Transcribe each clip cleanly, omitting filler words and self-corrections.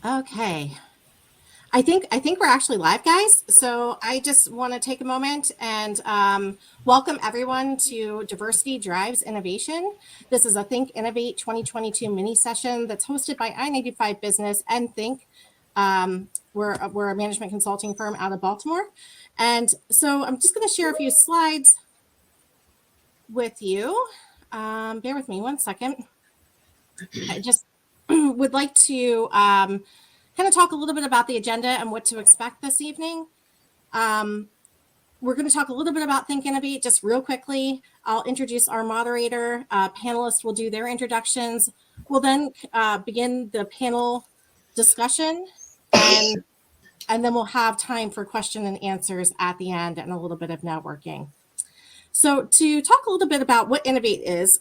Okay. I think we're actually live, guys. So I just want to take a moment and welcome everyone to Diversity Drives Innovation. This is a Think Innovate 2022 mini session that's hosted by I-95 Business and Think. We're a management consulting firm out of Baltimore. And so I'm just going to share a few slides with you. Bear with me one second. I just would like to kind of talk a little bit about the agenda and what to expect this evening. We're going to talk a little bit about Think Innovate just real quickly. I'll introduce our moderator. Panelists will do their introductions. We'll then begin the panel discussion, and then we'll have time for question and answers at the end and a little bit of networking. So to talk a little bit about what Innovate is,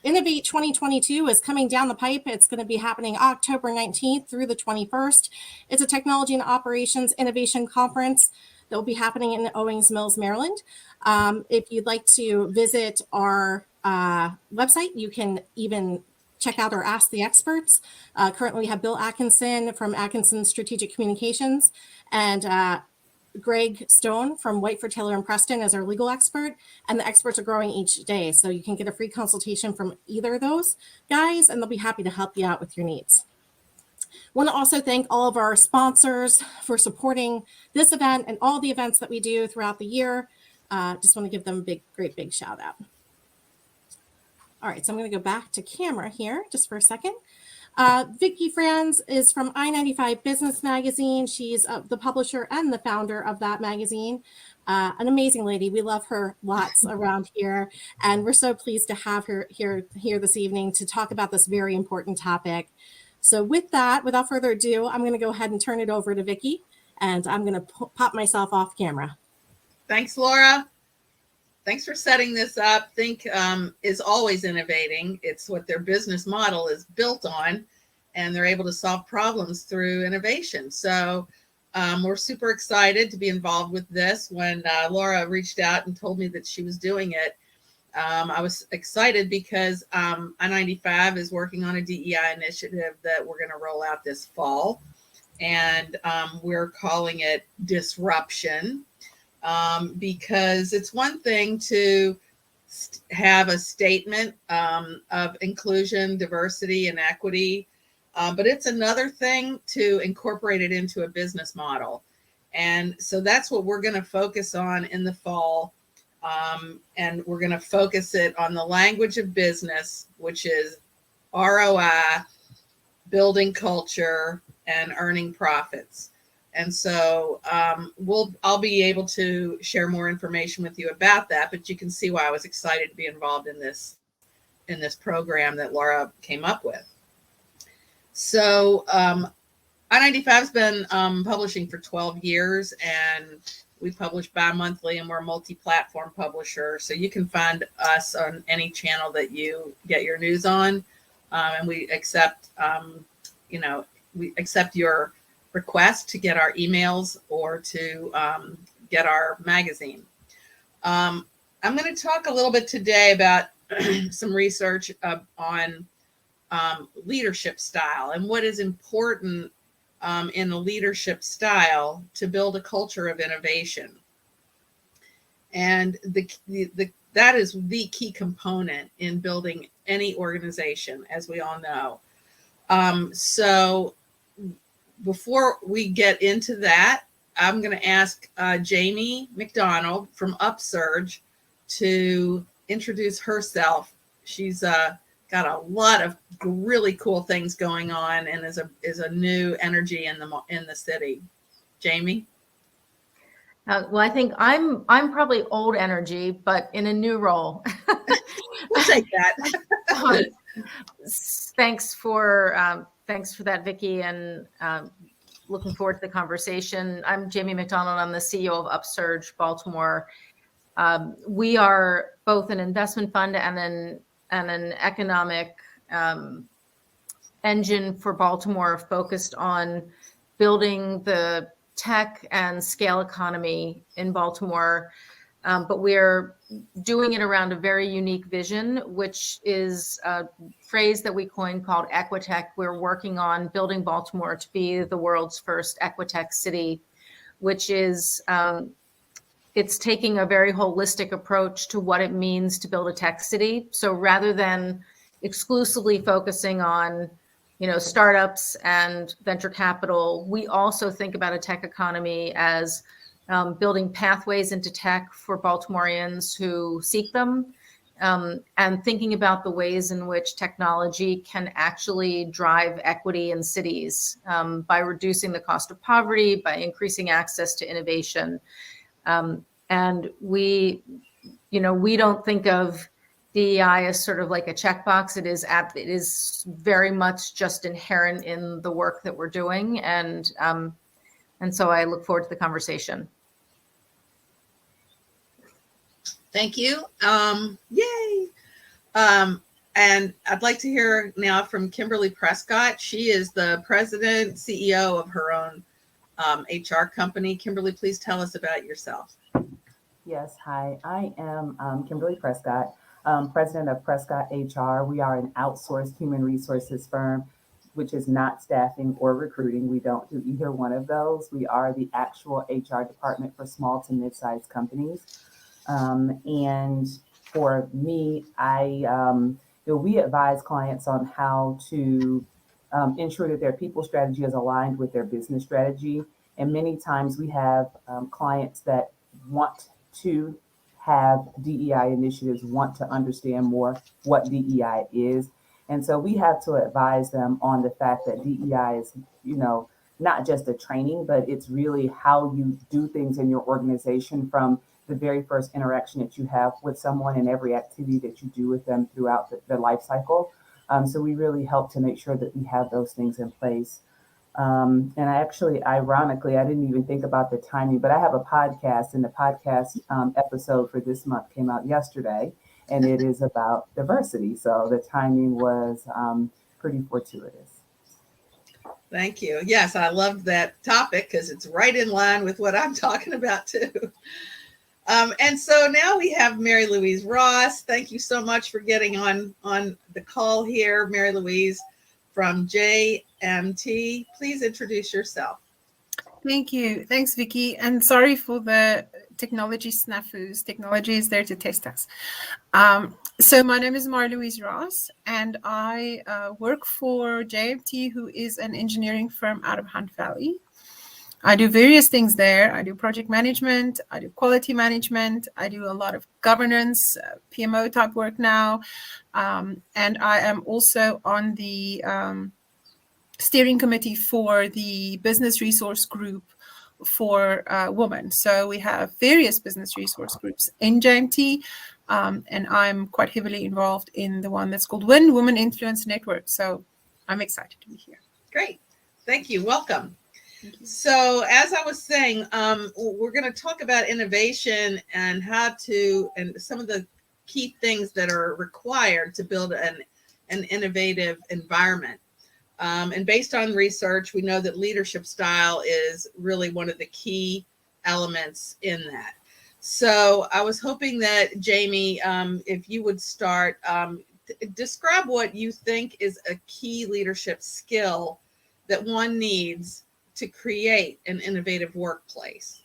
Innovate 2022 is coming down the pipe. It's going to be happening October 19th through the 21st. It's a technology and operations innovation conference that will be happening in Owings Mills, Maryland. If you'd like to visit our website, you can even check out or ask the experts. Currently we have Bill Atkinson from Atkinson Strategic Communications and Greg Stone from Whiteford, Taylor & Preston as our legal expert, and the experts are growing each day. So you can get a free consultation from either of those guys, and they'll be happy to help you out with your needs. Want to also thank all of our sponsors for supporting this event and all the events that we do throughout the year. Just want to give them a great big shout out. All right, so I'm going to go back to camera here just for a second. Vicki Franz is from I-95 Business Magazine. She's the publisher and the founder of that magazine. An amazing lady. We love her lots around here. And we're so pleased to have her here this evening to talk about this very important topic. So with that, without further ado, I'm going to go ahead and turn it over to Vicki. And I'm going to pop myself off camera. Thanks, Laura. Thanks for setting this up. Think is always innovating. It's what their business model is built on, and they're able to solve problems through innovation. So we're super excited to be involved with this. When Laura reached out and told me that she was doing it, I was excited because I-95 is working on a DEI initiative that we're going to roll out this fall, and we're calling it Disruption. Because it's one thing to have a statement of inclusion, diversity, and equity, but it's another thing to incorporate it into a business model. And so that's what we're going to focus on in the fall. And we're going to focus it on the language of business, which is ROI, building culture, and earning profits. And so I'll be able to share more information with you about that, but you can see why I was excited to be involved in this program that Laura came up with. So I-95 has been publishing for 12 years, and we publish bi-monthly, and we're a multi-platform publisher. So you can find us on any channel that you get your news on, and we accept, we accept your request to get our emails or to get our magazine. I'm going to talk a little bit today about some research on leadership style and what is important in a leadership style to build a culture of innovation. And that is the key component in building any organization, as we all know. So before we get into that, I'm going to ask Jamie McDonald from Upsurge to introduce herself. She's got a lot of really cool things going on and is a new energy in the city. Jamie? Well, I think I'm probably old energy, but in a new role. We'll take that. Thanks for that, Vicki, and looking forward to the conversation. I'm Jamie McDonald. I'm the CEO of Upsurge Baltimore. We are both an investment fund and an economic engine for Baltimore, focused on building the tech and scale economy in Baltimore. but we're doing it around a very unique vision, which is a phrase that we coined called Equitech. We're working on building Baltimore to be the world's first Equitech city, which is it's taking a very holistic approach to what it means to build a tech city. So rather than exclusively focusing on, startups and venture capital, we also think about a tech economy as building pathways into tech for Baltimoreans who seek them, and thinking about the ways in which technology can actually drive equity in cities by reducing the cost of poverty, by increasing access to innovation. And we don't think of DEI as sort of like a checkbox. It is very much just inherent in the work that we're doing. And so I look forward to the conversation. Thank you. Yay. And I'd like to hear now from Kimberly Prescott. She is the president, CEO of her own HR company. Kimberly, please tell us about yourself. Yes, hi. I am Kimberly Prescott, president of Prescott HR. We are an outsourced human resources firm, which is not staffing or recruiting. We don't do either one of those. We are the actual HR department for small to mid-sized companies. And for me, we advise clients on how to ensure that their people strategy is aligned with their business strategy. And many times we have clients that want to have DEI initiatives, want to understand more what DEI is. And so we have to advise them on the fact that DEI is, not just a training, but it's really how you do things in your organization from the very first interaction that you have with someone and every activity that you do with them throughout the life cycle. So we really help to make sure that we have those things in place. And ironically, I didn't even think about the timing, but I have a podcast, and the podcast episode for this month came out yesterday, and it is about diversity. So the timing was pretty fortuitous. Thank you. Yes, I loved that topic because it's right in line with what I'm talking about too. And so now we have Mary Louise Ross. Thank you so much for getting on the call here, Mary Louise from JMT. Please introduce yourself. Thank you. Thanks, Vicki. And sorry for the technology snafus. Technology is there to test us. So my name is Mary Louise Ross, and I work for JMT, who is an engineering firm out of Hunt Valley. I do various things there. I do project management, I do quality management, I do a lot of governance, PMO type work now. And I am also on the steering committee for the business resource group for women. So we have various business resource groups in JMT, and I'm quite heavily involved in the one that's called WIN, Women Influence Network. So I'm excited to be here. Great. Thank you. Welcome. So as I was saying, we're going to talk about innovation and and some of the key things that are required to build an innovative environment. And based on research, we know that leadership style is really one of the key elements in that. So I was hoping that Jamie, if you would start, describe what you think is a key leadership skill that one needs to create an innovative workplace.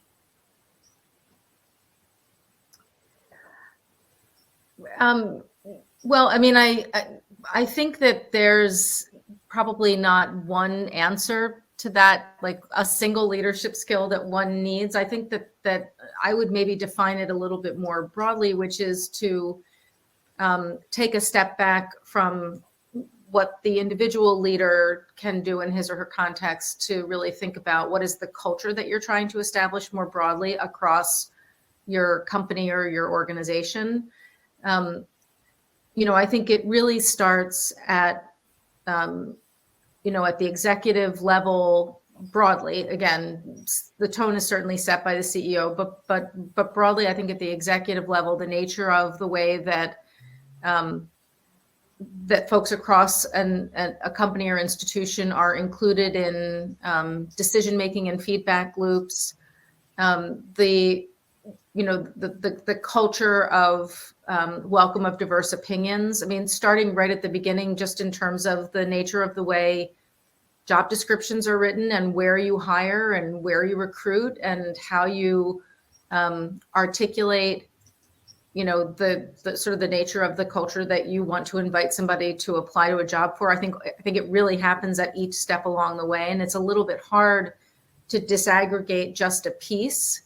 Well, I mean, I think that there's probably not one answer to that, like a single leadership skill that one needs. I think that I would maybe define it a little bit more broadly, which is to take a step back from what the individual leader can do in his or her context to really think about what is the culture that you're trying to establish more broadly across your company or your organization. I think it really starts at, at the executive level broadly. Again, the tone is certainly set by the CEO, but broadly, I think at the executive level, the nature of the way that that folks across a company or institution are included in decision-making and feedback loops, the the culture of welcome of diverse opinions. I mean, starting right at the beginning, just in terms of the nature of the way job descriptions are written and where you hire and where you recruit and how you articulate, the sort of the nature of the culture that you want to invite somebody to apply to a job for. I think it really happens at each step along the way. And it's a little bit hard to disaggregate just a piece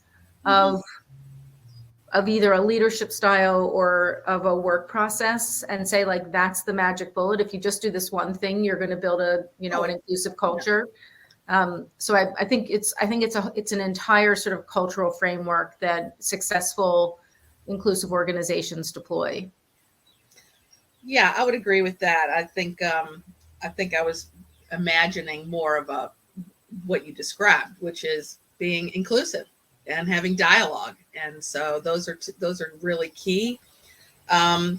of either a leadership style or of a work process and say, like, that's the magic bullet. If you just do this one thing, you're going to build an inclusive culture. So I think it's an entire sort of cultural framework that successful inclusive organizations deploy. Yeah, I would agree with that. I think I was imagining more of what you described, which is being inclusive and having dialogue. And so those are really key. Mary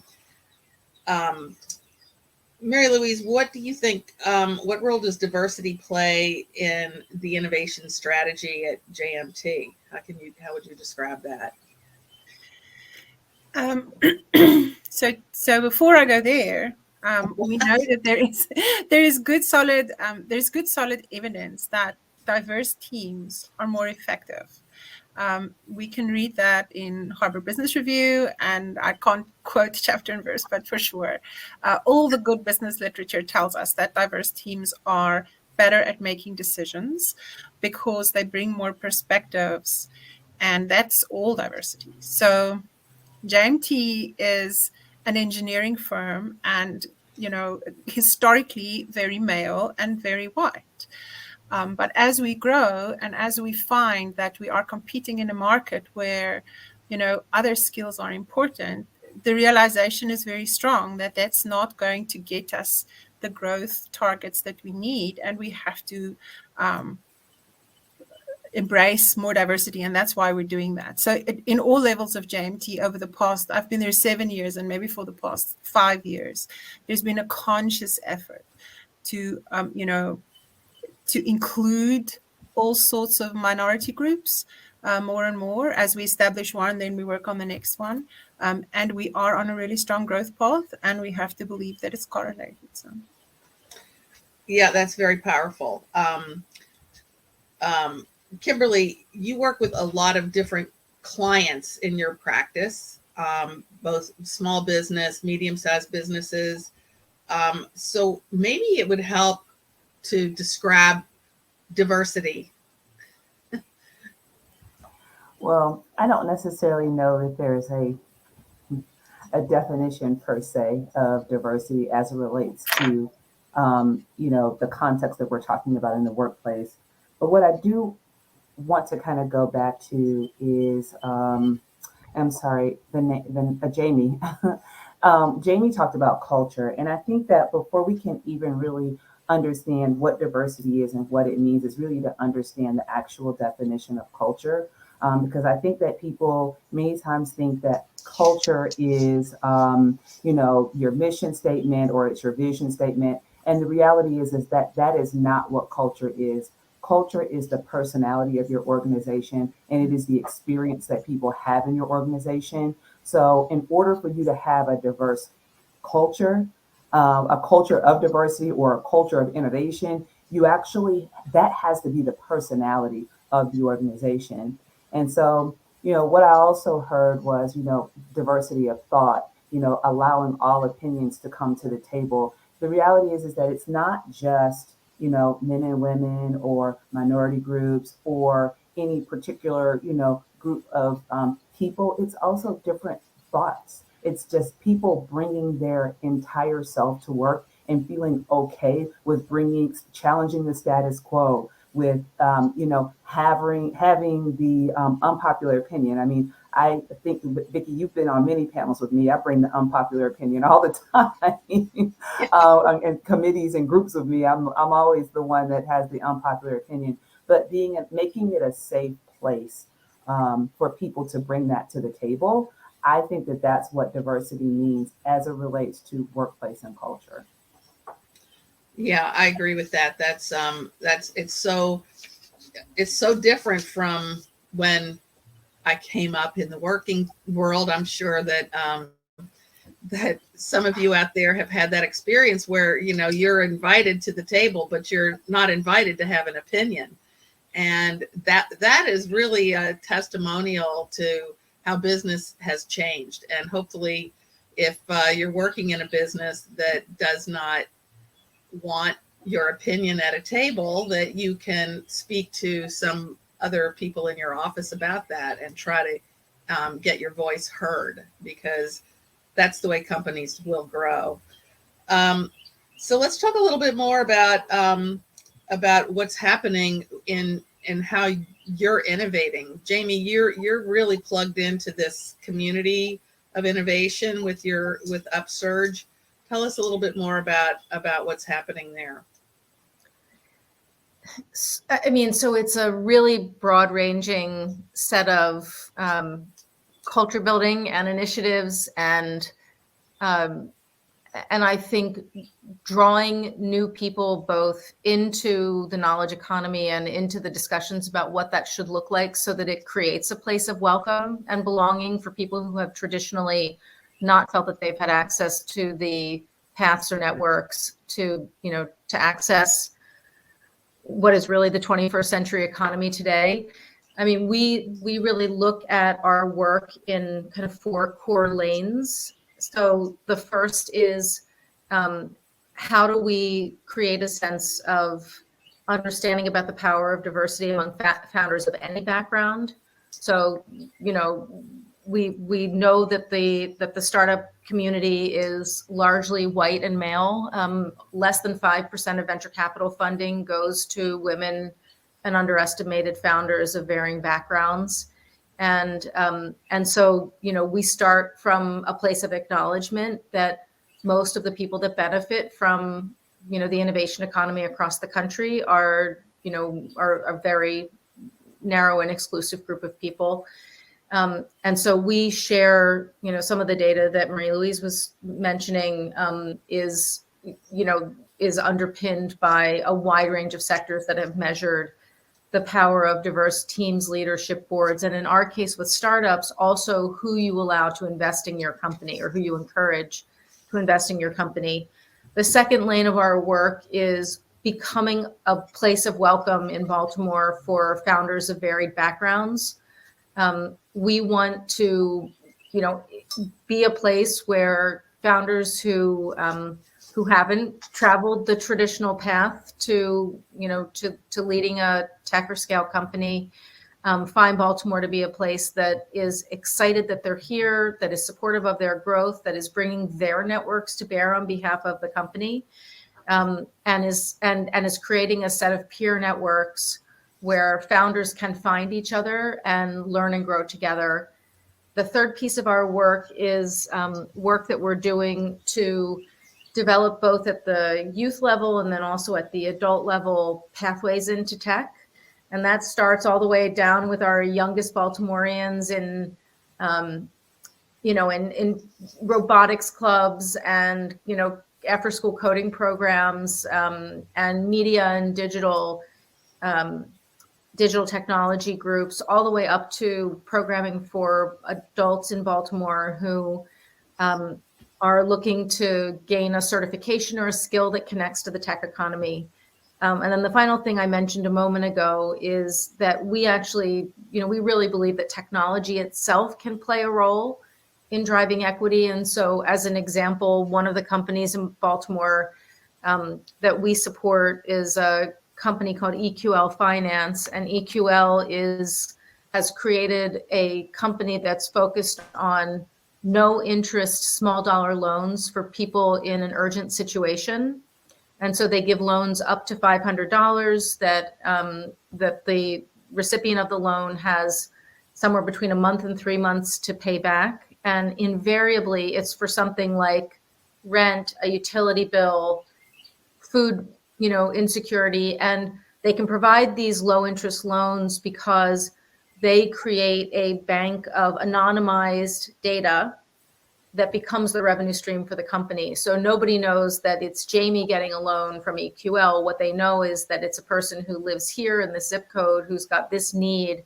Louise, what do you think? What role does diversity play in the innovation strategy at JMT? How would you describe that? So before I go there, we know that there's good solid evidence that diverse teams are more effective. We can read that in Harvard Business Review, and I can't quote chapter and verse, but for sure, all the good business literature tells us that diverse teams are better at making decisions because they bring more perspectives, and that's all diversity. So JMT is an engineering firm and, historically very male and very white. But as we grow and as we find that we are competing in a market where, other skills are important, the realization is very strong that that's not going to get us the growth targets that we need. And we have to embrace more diversity, and that's why we're doing that. So in all levels of JMT over the past, I've been there 7 years, and maybe for the past 5 years, there's been a conscious effort to, to include all sorts of minority groups more and more. As we establish one, then we work on the next one. And we are on a really strong growth path, and we have to believe that it's correlated. So. Yeah, that's very powerful. Kimberly, you work with a lot of different clients in your practice, both small business, medium-sized businesses. So maybe it would help to describe diversity. Well, I don't necessarily know that there's a definition per se of diversity as it relates to, the context that we're talking about in the workplace. But what I do want to kind of go back to is, Jamie. Jamie talked about culture, and I think that before we can even really understand what diversity is and what it means, is really to understand the actual definition of culture. Because I think that people many times think that culture is, your mission statement or it's your vision statement. And the reality is that that is not what culture is. Culture is the personality of your organization, and it is the experience that people have in your organization. So in order for you to have a diverse culture, a culture of diversity or a culture of innovation, that has to be the personality of the organization. And so, what I also heard was, diversity of thought, allowing all opinions to come to the table. The reality is that it's not just, men and women or minority groups or any particular, group of people. It's also different thoughts. It's just people bringing their entire self to work and feeling okay with challenging the status quo, with having the unpopular opinion. I mean, I think, Vicki, you've been on many panels with me. I bring the unpopular opinion all the time, and committees and groups with me. I'm always the one that has the unpopular opinion. But making it a safe place for people to bring that to the table, I think that that's what diversity means as it relates to workplace and culture. Yeah, I agree with that. It's so different from when I came up in the working world, I'm sure that that some of you out there have had that experience where, you know, you're invited to the table, but you're not invited to have an opinion. And that is really a testimonial to how business has changed. And hopefully, if you're working in a business that does not want your opinion at a table, that you can speak to some other people in your office about that and try to get your voice heard, because that's the way companies will grow. So let's talk a little bit more about what's happening in how you're innovating. Jamie, you're really plugged into this community of innovation with Upsurge. Tell us a little bit more about what's happening there. I mean, so it's a really broad-ranging set of culture building and initiatives, and I think drawing new people both into the knowledge economy and into the discussions about what that should look like, so that it creates a place of welcome and belonging for people who have traditionally not felt that they've had access to the paths or networks to, you know, to access what is really the 21st century economy today. I mean, we really look at our work in kind of 4 core lanes. So the first is how do we create a sense of understanding about the power of diversity among founders of any background. So, you know, we know that the startup community is largely white and male. Less than 5% of venture capital funding goes to women and underestimated founders of varying backgrounds. And so, you know, we start from a place of acknowledgement that most of the people that benefit from, you know, the innovation economy across the country are, you know, are a very narrow and exclusive group of people. And so we share, you know, some of the data that Marie-Louise was mentioning is underpinned by a wide range of sectors that have measured the power of diverse teams, leadership boards, and in our case with startups, also who you allow to invest in your company or who you encourage to invest in your company. The second lane of our work is becoming a place of welcome in Baltimore for founders of varied backgrounds. We want to, you know, be a place where founders who haven't traveled the traditional path to, you know, to leading a tech or scale company, find Baltimore to be a place that is excited that they're here, that is supportive of their growth, that is bringing their networks to bear on behalf of the company, and is creating a set of peer networks where founders can find each other and learn and grow together. The third piece of our work is work that we're doing to develop both at the youth level and then also at the adult level pathways into tech. And that starts all the way down with our youngest Baltimoreans in robotics clubs and, you know, after school coding programs and media and digital technology groups, all the way up to programming for adults in Baltimore who are looking to gain a certification or a skill that connects to the tech economy. And then the final thing I mentioned a moment ago is that we actually, you know, we really believe that technology itself can play a role in driving equity. And so as an example, one of the companies in Baltimore that we support is a company called EQL Finance, and EQL has created a company that's focused on no interest small dollar loans for people in an urgent situation. And so they give loans up to $500 that the recipient of the loan has somewhere between a month and 3 months to pay back. And invariably it's for something like rent, a utility bill, food, you know, insecurity. And they can provide these low interest loans because they create a bank of anonymized data that becomes the revenue stream for the company. So nobody knows that it's Jamie getting a loan from EQL. What they know is that it's a person who lives here in the zip code who's got this need.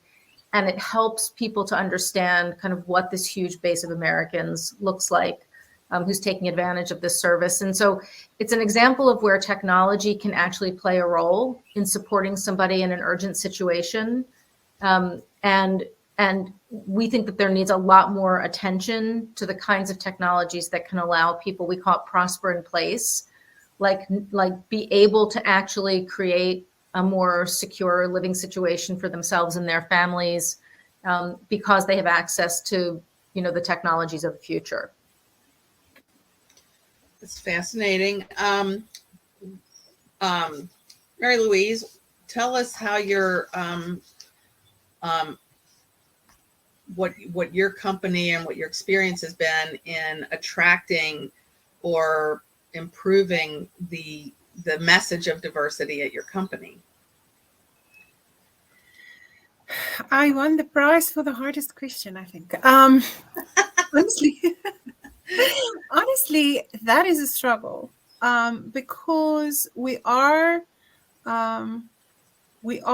and it helps people to understand kind of what this huge base of Americans looks like, who's taking advantage of this service. And so it's an example of where technology can actually play a role in supporting somebody in an urgent situation. And we think that there needs a lot more attention to the kinds of technologies that can allow people, we call it prosper in place, like be able to actually create a more secure living situation for themselves and their families, because they have access to, the technologies of the future. It's fascinating. Mary Louise, tell us how your what your company and what your experience has been in attracting or improving the message of diversity at your company. I won the prize for the hardest question, I think. Honestly, that is a struggle, because we are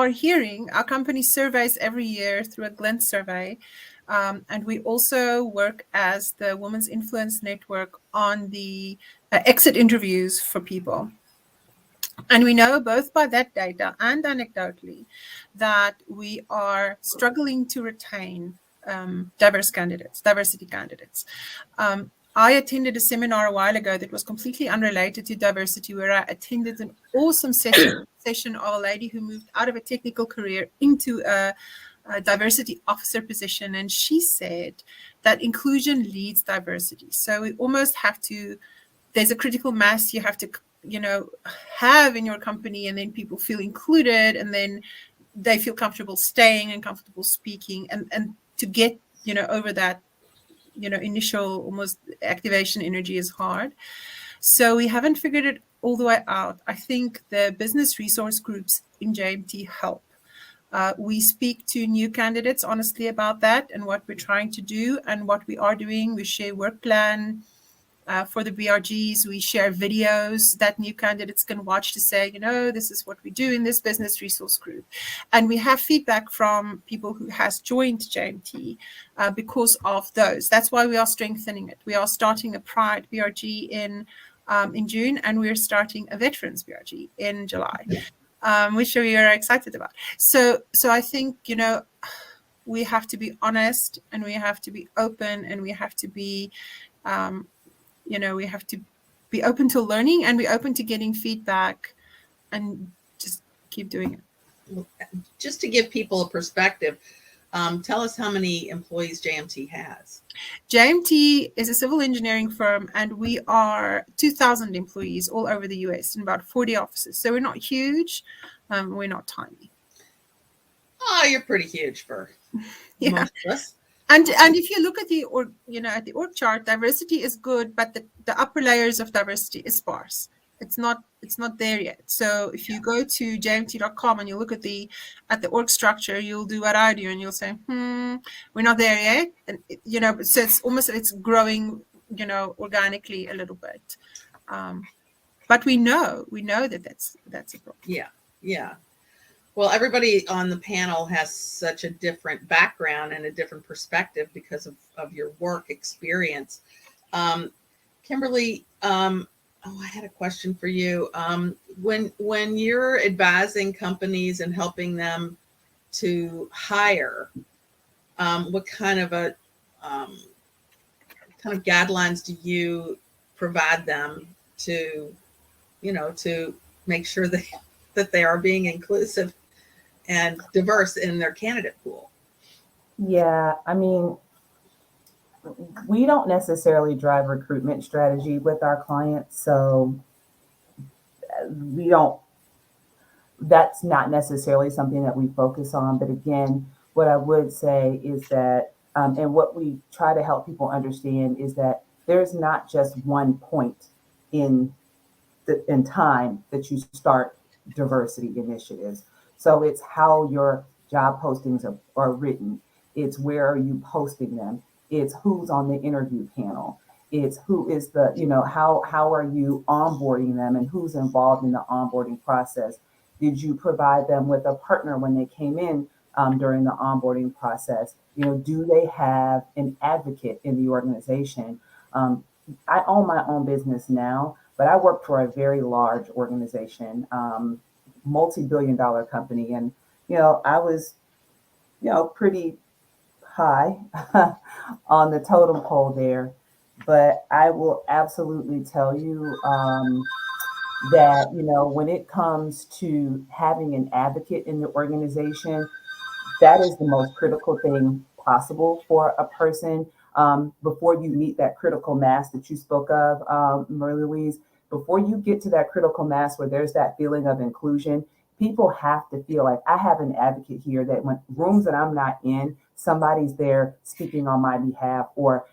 hearing, our company surveys every year through a Glint survey, and we also work as the Women's Influence Network on the exit interviews for people. And we know both by that data and anecdotally that we are struggling to retain diversity candidates. I attended a seminar a while ago that was completely unrelated to diversity, where I attended an awesome session of a lady who moved out of a technical career into a diversity officer position. And she said that inclusion leads diversity. So we almost have to, there's a critical mass you have to, have in your company, and then people feel included, and then they feel comfortable staying and comfortable speaking, and to get, over that, initial almost activation energy is hard. So we haven't figured it all the way out. I think the business resource groups in JMT help. We speak to new candidates honestly about that and what we're trying to do and what we are doing. We share work plan for the BRGs. We share videos that new candidates can watch to say, this is what we do in this business resource group. And we have feedback from people who has joined JMT because of those. That's why we are strengthening it. We are starting a Pride BRG in June, and we're starting a Veterans BRG in July, which we are excited about. So I think, we have to be honest, and we have to be open, and we have to be we have to be open to learning and be open to getting feedback and just keep doing it. Just to give people a perspective, tell us how many employees JMT has. JMT is a civil engineering firm, and we are 2,000 employees all over the US in about 40 offices. So we're not huge. We're not tiny. Oh, you're pretty huge for most of us. And if you look at the org chart, diversity is good, but the upper layers of diversity is sparse. It's not there yet. So if you go to jmt.com and you look at the org structure, you'll do what I do, and you'll say, we're not there yet. And so it's growing, organically a little bit. But we know that that's a problem. Yeah. Well, everybody on the panel has such a different background and a different perspective because of your work experience. Kimberly, I had a question for you. When you're advising companies and helping them to hire, what kind of guidelines do you provide them to make sure that they are being inclusive and diverse in their candidate pool? Yeah, I mean, we don't necessarily drive recruitment strategy with our clients, so that's not necessarily something that we focus on. But again, what I would say is that, and what we try to help people understand is that there's not just one point in time that you start diversity initiatives. So it's how your job postings are written. It's where are you posting them? It's who's on the interview panel. It's who is how are you onboarding them, and who's involved in the onboarding process? Did you provide them with a partner when they came in during the onboarding process. Do they have an advocate in the organization? I own my own business now, but I work for a very large organization, multi-billion-dollar company. And, I was, pretty high on the totem pole there. But I will absolutely tell you that, when it comes to having an advocate in the organization, that is the most critical thing possible for a person. Before you meet that critical mass that you spoke of, Marie Louise, before you get to that critical mass where there's that feeling of inclusion, people have to feel like I have an advocate here, that when rooms that I'm not in, somebody's there speaking on my behalf or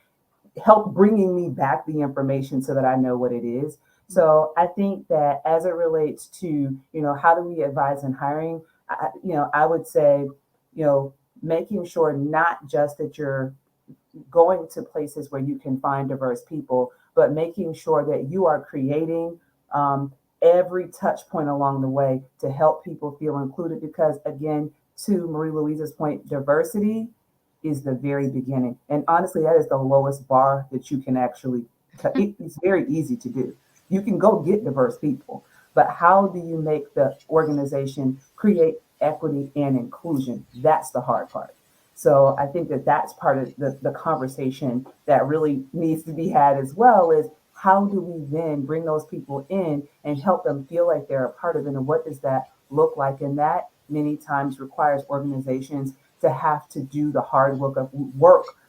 help bringing me back the information so that I know what it is. So I think that as it relates to, how do we advise in hiring, I would say, making sure not just that you're going to places where you can find diverse people, but making sure that you are creating every touch point along the way to help people feel included. Because again, to Marie Louise's point, diversity is the very beginning. And honestly, that is the lowest bar that you can actually, it's very easy to do. You can go get diverse people, but how do you make the organization create equity and inclusion? That's the hard part. So I think that that's part of the conversation that really needs to be had as well, is how do we then bring those people in and help them feel like they're a part of it? And what does that look like? And that many times requires organizations to have to do the hard work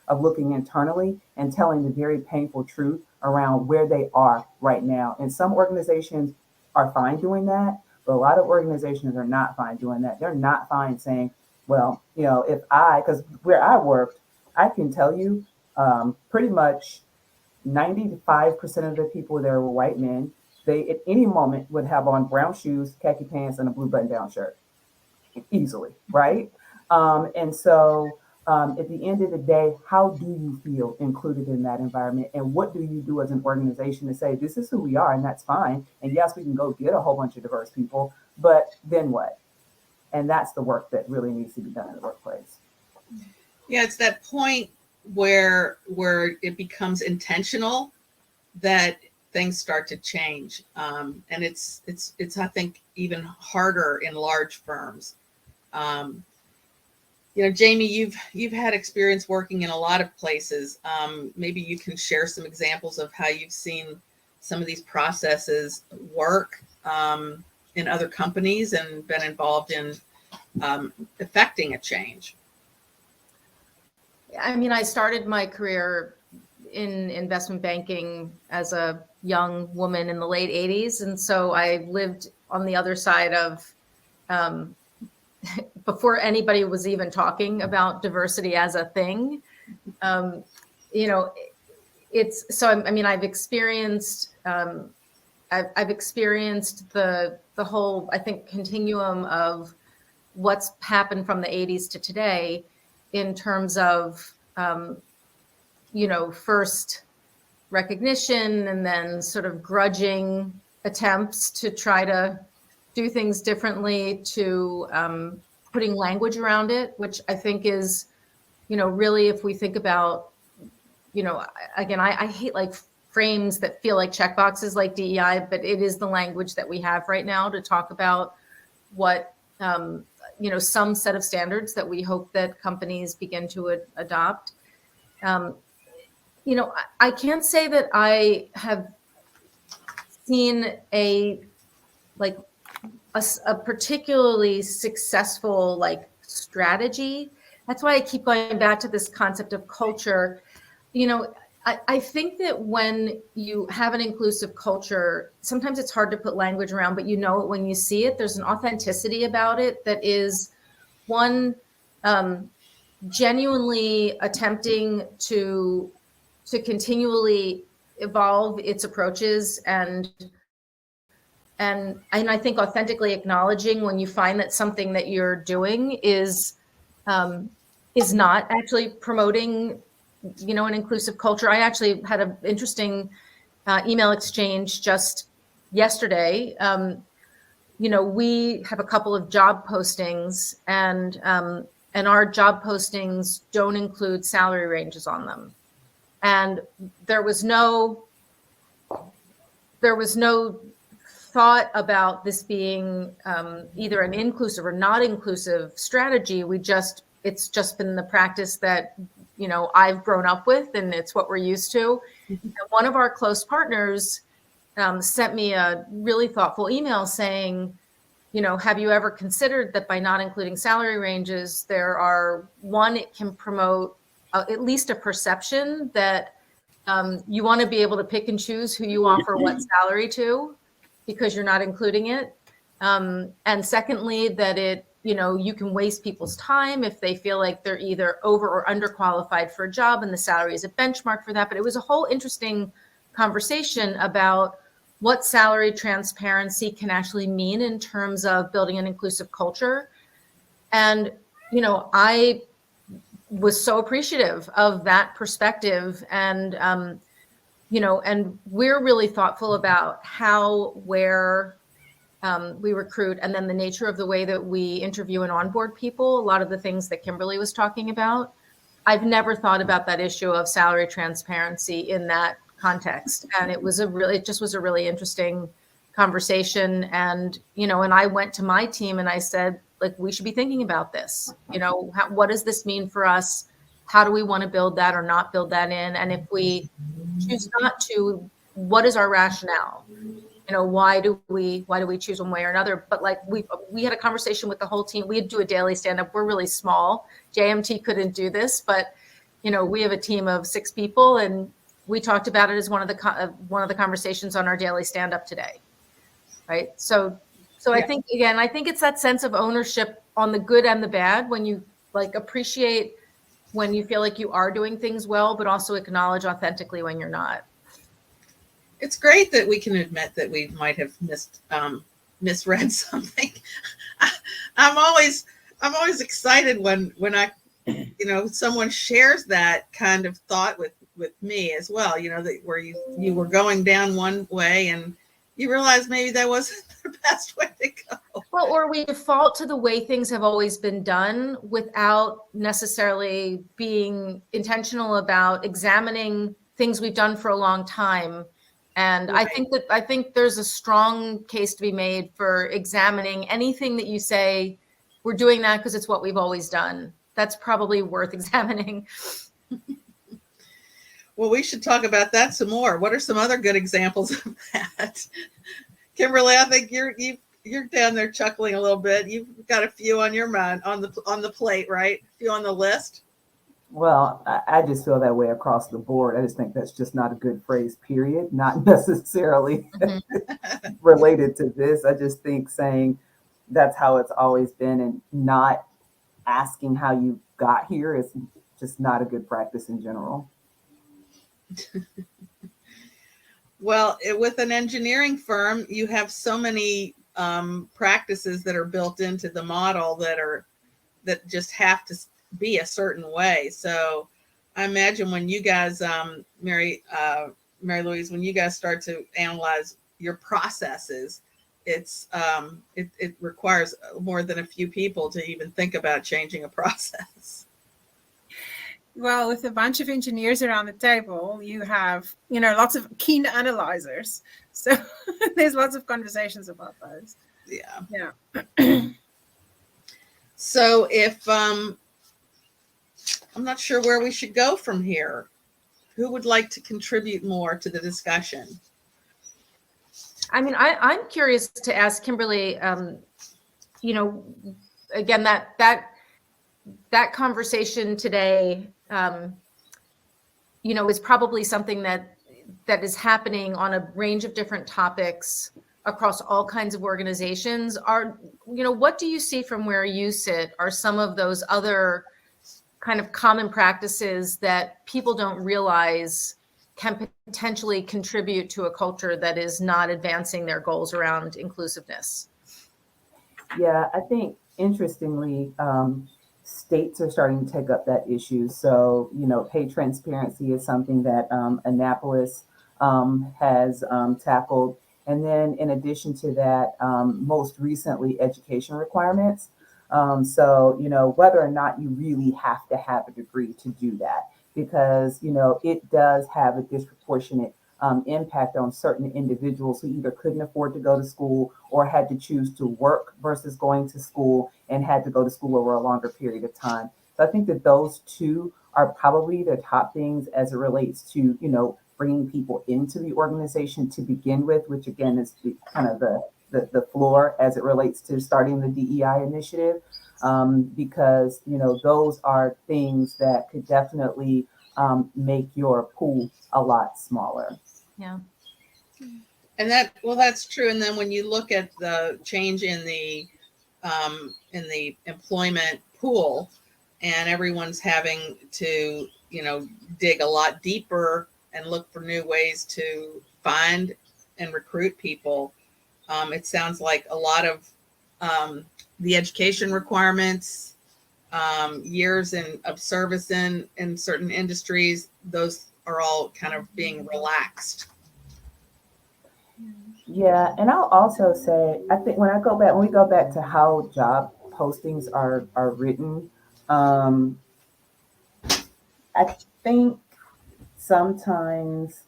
of looking internally and telling the very painful truth around where they are right now. And some organizations are fine doing that, but a lot of organizations are not fine doing that. They're not fine saying, well, because where I worked, I can tell you pretty much 95% of the people there were white men. They at any moment would have on brown shoes, khaki pants, and a blue button-down shirt, easily, right? And so at the end of the day, how do you feel included in that environment? And what do you do as an organization to say, this is who we are, and that's fine. And yes, we can go get a whole bunch of diverse people, but then what? And that's the work that really needs to be done in the workplace. Yeah, it's that point where it becomes intentional that things start to change. And it's I think even harder in large firms. Jamie, you've had experience working in a lot of places. Maybe you can share some examples of how you've seen some of these processes work in other companies and been involved in affecting a change. I mean, I started my career in investment banking as a young woman in the late 80s. And so I lived on the other side of before anybody was even talking about diversity as a thing. It's so, I mean, I've experienced I've experienced the whole, I think, continuum of what's happened from the 80s to today in terms of, first recognition and then sort of grudging attempts to try to do things differently, to putting language around it, which I think is, really, if we think about, again, I hate like frames that feel like checkboxes like DEI, but it is the language that we have right now to talk about what, some set of standards that we hope that companies begin to adopt. I can't say that I have seen a particularly successful strategy. That's why I keep going back to this concept of culture. I think that when you have an inclusive culture, sometimes it's hard to put language around, but it when you see it. There's an authenticity about it that is, one, genuinely attempting to continually evolve its approaches and I think authentically acknowledging when you find that something that you're doing is not actually promoting, an inclusive culture. I actually had an interesting email exchange just yesterday. We have a couple of job postings, and and our job postings don't include salary ranges on them. And there was no thought about this being either an inclusive or not inclusive strategy. It's just been the practice that, I've grown up with, and it's what we're used to. And one of our close partners sent me a really thoughtful email saying, have you ever considered that by not including salary ranges, it can promote at least a perception that you want to be able to pick and choose who you offer what salary to, because you're not including it. And secondly, that you can waste people's time if they feel like they're either over or underqualified for a job and the salary is a benchmark for that. But it was a whole interesting conversation about what salary transparency can actually mean in terms of building an inclusive culture. And, I was so appreciative of that perspective. And, and we're really thoughtful about where we recruit, and then the nature of the way that we interview and onboard people. A lot of the things that Kimberly was talking about, I've never thought about that issue of salary transparency in that context. And it just was a really interesting conversation. And, and I went to my team and I said, we should be thinking about this. What does this mean for us? How do we want to build that or not build that in? And if we choose not to, what is our rationale? Why do we choose one way or another? But we had a conversation with the whole team. We do a daily stand-up. We're really small. JMT couldn't do this, but we have a team of 6 people, and we talked about it as one of the conversations on our daily stand-up today, right? So yeah. I think it's that sense of ownership on the good and the bad, when you appreciate when you feel like you are doing things well, but also acknowledge authentically when you're not. It's great that we can admit that we might have misread something. I'm always excited when I, someone shares that kind of thought with me as well. That where you were going down one way and you realize maybe that wasn't the best way to go. Well, or we default to the way things have always been done without necessarily being intentional about examining things we've done for a long time. And right. I think there's a strong case to be made for examining anything that you say, we're doing that because it's what we've always done. That's probably worth examining. Well, we should talk about that some more. What are some other good examples of that? Kimberly, I think you're down there chuckling a little bit. You've got a few on your mind, on the plate, right? A few on the list. Well, I just feel that way across the board. I just think that's just not a good phrase, period. Not necessarily related to this. I just think saying that's how it's always been and not asking how you got here is just not a good practice in general. Well, with an engineering firm, you have so many practices that are built into the model that just have to be a certain way. So I imagine when you guys, Mary Louise, when you guys start to analyze your processes, it requires more than a few people to even think about changing a process. Well, with a bunch of engineers around the table, you have, lots of keen analyzers. So there's lots of conversations about those. Yeah. So if, I'm not sure where we should go from here. Who would like to contribute more to the discussion? I mean, I'm curious to ask Kimberly, again, that conversation today, is probably something that is happening on a range of different topics across all kinds of organizations. What do you see from where you sit are some of those other kind of common practices that people don't realize can potentially contribute to a culture that is not advancing their goals around inclusiveness? Yeah, I think interestingly, states are starting to take up that issue. So, pay transparency is something that Annapolis has tackled. And then in addition to that, most recently, education requirements. So, whether or not you really have to have a degree to do that, because, it does have a disproportionate impact on certain individuals who either couldn't afford to go to school or had to choose to work versus going to school and had to go to school over a longer period of time. So I think that those two are probably the top things as it relates to, bringing people into the organization to begin with, which again is kind of the floor as it relates to starting the DEI initiative, because, those are things that could definitely make your pool a lot smaller. Yeah. And that's true. And then when you look at the change in the employment pool, and everyone's having to, dig a lot deeper and look for new ways to find and recruit people, it sounds like a lot of the education requirements, years of service in certain industries, those are all kind of being relaxed. Yeah, and I'll also say, I think when we go back to how job postings are written, I think sometimes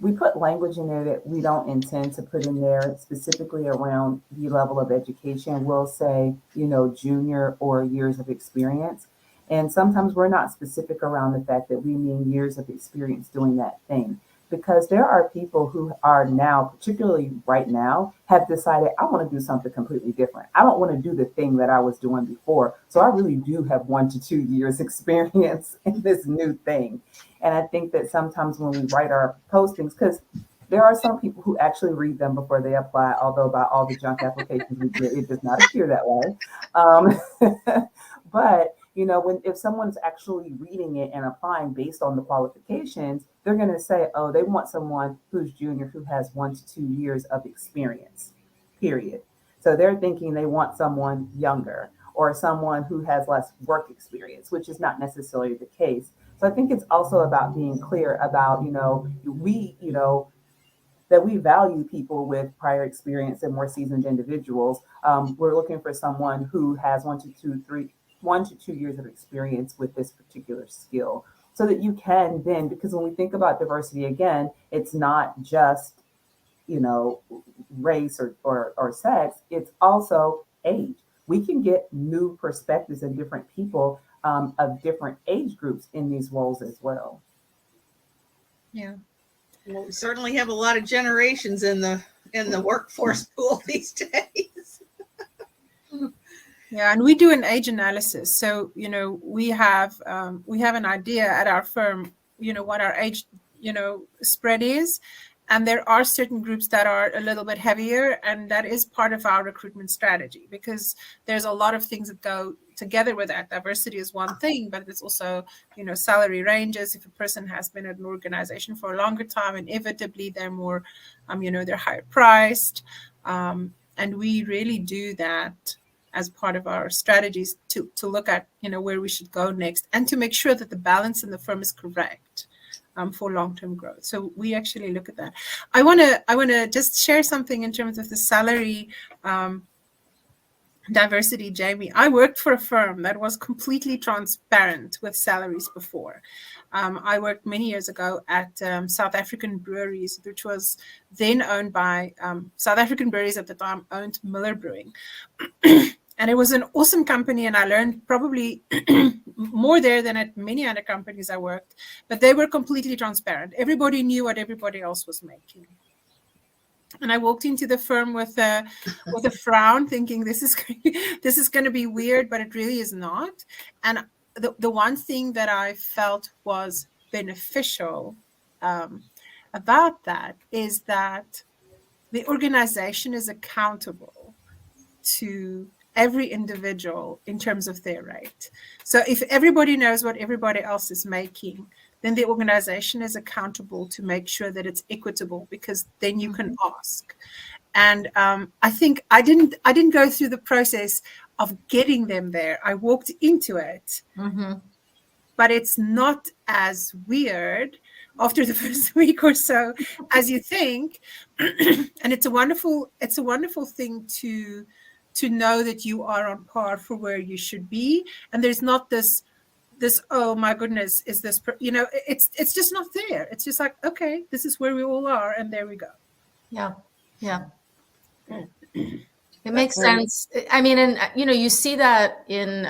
we put language in there that we don't intend to put in there, specifically around the level of education. We'll say, junior or years of experience. And sometimes we're not specific around the fact that we mean years of experience doing that thing. Because there are people who are now, particularly right now, have decided, I want to do something completely different. I don't want to do the thing that I was doing before. So I really do have 1 to 2 years experience in this new thing. And I think that sometimes when we write our postings, because there are some people who actually read them before they apply, although by all the junk applications we get, it does not appear that way. But if someone's actually reading it and applying based on the qualifications, they're going to say, oh, they want someone who's junior, who has 1 to 2 years of experience, period. So they're thinking they want someone younger or someone who has less work experience, which is not necessarily the case. So I think it's also about being clear about, that we value people with prior experience and more seasoned individuals. We're looking for someone who has 1 to 2 years of experience with this particular skill, so that you can then, because when we think about diversity, again, it's not just, race or sex, it's also age. We can get new perspectives and different people of different age groups in these roles as well. Yeah. Well, we certainly have a lot of generations in the workforce pool these days. Yeah, and we do an age analysis. So, we have an idea at our firm, what our age, spread is. And there are certain groups that are a little bit heavier, and that is part of our recruitment strategy, because there's a lot of things that go together with that. Diversity is one thing, but it's also, salary ranges. If a person has been at an organization for a longer time, inevitably they're more, they're higher priced. And we really do that as part of our strategies to look at, where we should go next, and to make sure that the balance in the firm is correct for long-term growth. So we actually look at that. I want to just share something in terms of the salary diversity, Jamie. I worked for a firm that was completely transparent with salaries before. I worked many years ago at South African Breweries, which was then owned by South African Breweries at the time owned Miller Brewing. And it was an awesome company, and I learned probably more there than at many other companies I worked, but they were completely transparent. Everybody knew what everybody else was making. And I walked into the firm with a frown, thinking this is going to be weird, but it really is not. And the one thing that I felt was beneficial about that is that the organization is accountable to every individual in terms of their rate. So if everybody knows what everybody else is making, then the organization is accountable to make sure that it's equitable, because then you can ask. And I think I didn't go through the process of getting them there. I walked into it, but it's not as weird after the first week or so as you think. And it's a wonderful thing to to know that you are on par for where you should be, and there's not this oh my goodness, is this it's just not there. It's just like, okay, this is where we all are, and there we go. Yeah. It makes sense. I mean, and you see that in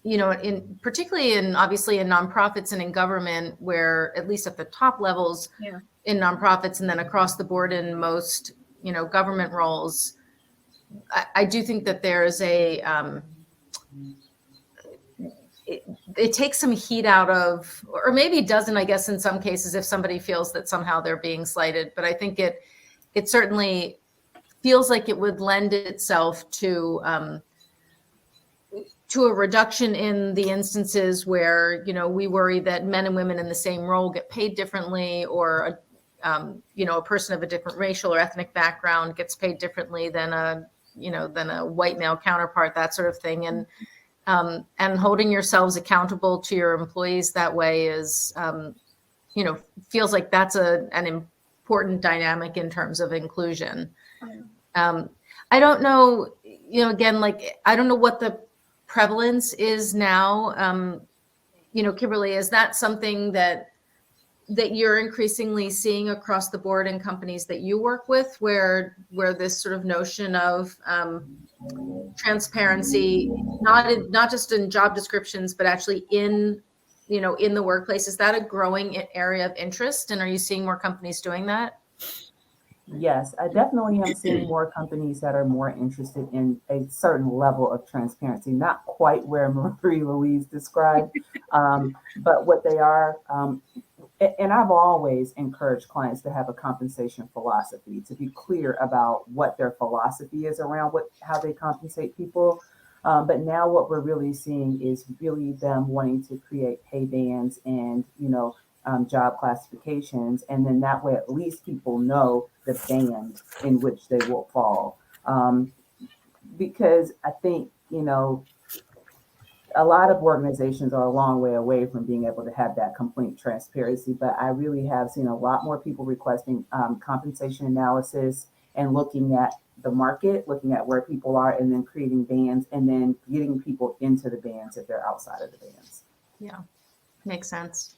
in particularly in obviously in nonprofits and in government, where at least at the top levels in nonprofits and then across the board in most government roles, I do think that there's it takes some heat out of, or maybe it doesn't, I guess, in some cases, if somebody feels that somehow they're being slighted. But I think it certainly feels like it would lend itself to a reduction in the instances where, we worry that men and women in the same role get paid differently, or a person of a different racial or ethnic background gets paid differently than a white male counterpart, that sort of thing. And holding yourselves accountable to your employees that way is, feels like that's an important dynamic in terms of inclusion. I don't know, again, like, I don't know what the prevalence is now. Kimberly, is that something that you're increasingly seeing across the board in companies that you work with, where this sort of notion of transparency, not just in job descriptions, but actually in the workplace, is that a growing area of interest? And are you seeing more companies doing that? Yes, I definitely am seeing more companies that are more interested in a certain level of transparency, not quite where Marie-Louise described, but what they are. And I've always encouraged clients to have a compensation philosophy, to be clear about what their philosophy is around how they compensate people. But now what we're really seeing is really them wanting to create pay bands and, job classifications. And then that way, at least people know the band in which they will fall. Because I think, a lot of organizations are a long way away from being able to have that complete transparency, but I really have seen a lot more people requesting compensation analysis and looking at the market, looking at where people are, and then creating bands, and then getting people into the bands if they're outside of the bands. Yeah, makes sense.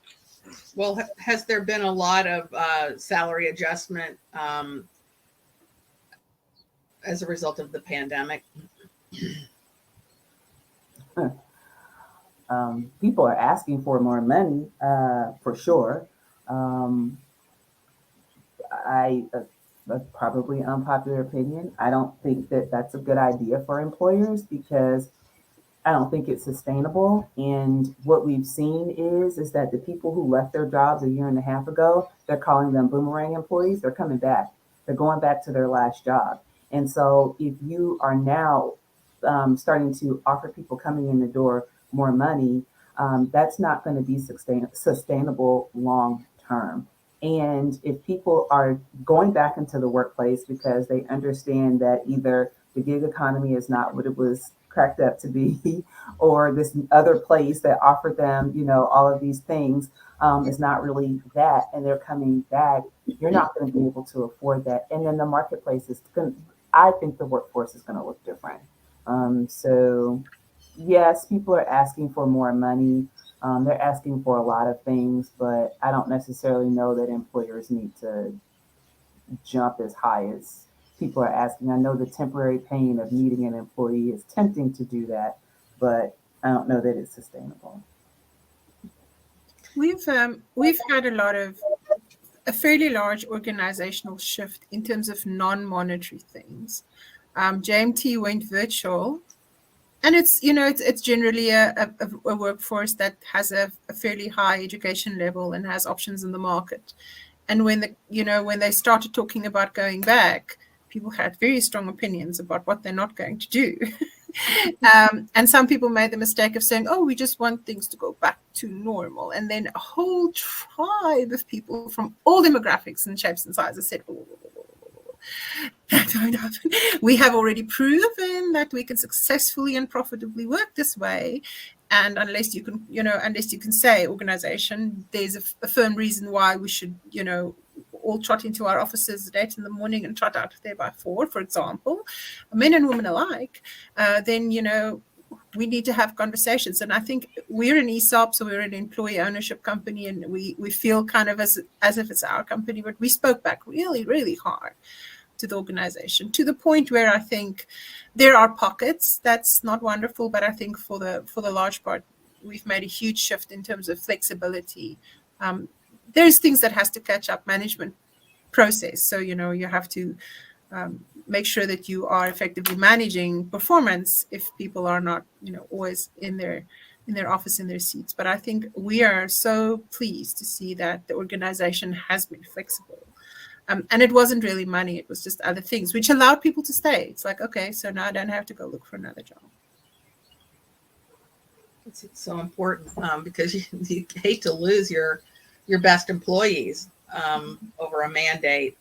Well, has there been a lot of salary adjustment as a result of the pandemic? People are asking for more money, for sure. Probably unpopular opinion, I don't think that that's a good idea for employers, because I don't think it's sustainable. And what we've seen is that the people who left their jobs a year and a half ago, they're calling them boomerang employees. They're coming back. They're going back to their last job. And so if you are now starting to offer people coming in the door more money, that's not going to be sustainable long term. And if people are going back into the workplace because they understand that either the gig economy is not what it was cracked up to be, or this other place that offered them, all of these things is not really that, and they're coming back, you're not going to be able to afford that. And then the marketplace I think the workforce is going to look different. So yes, people are asking for more money. They're asking for a lot of things, but I don't necessarily know that employers need to jump as high as people are asking. I know the temporary pain of needing an employee is tempting to do that, but I don't know that it's sustainable. We've had a fairly large organizational shift in terms of non-monetary things. JMT went virtual, and it's generally a workforce that has a fairly high education level and has options in the market. And when they started talking about going back, people had very strong opinions about what they're not going to do. And some people made the mistake of saying, oh, we just want things to go back to normal. And then a whole tribe of people from all demographics and shapes and sizes said, that won't happen. We have already proven that we can successfully and profitably work this way. And unless you can say organization, there's a firm reason why we should, all trot into our offices at 8 in the morning and trot out of there by 4, for example, men and women alike, then, we need to have conversations. And I think we're an ESOP, so we're an employee ownership company, and we feel kind of as if it's our company, but we spoke back really, really hard to the organization, to the point where I think there are pockets that's not wonderful, but I think for the large part, we've made a huge shift in terms of flexibility. There's things that has to catch up, management process. So, you have to make sure that you are effectively managing performance if people are not, always in their office, in their seats. But I think we are so pleased to see that the organization has been flexible. And it wasn't really money, it was just other things, which allowed people to stay. It's like, okay, so now I don't have to go look for another job. It's so important because you hate to lose your best employees over a mandate.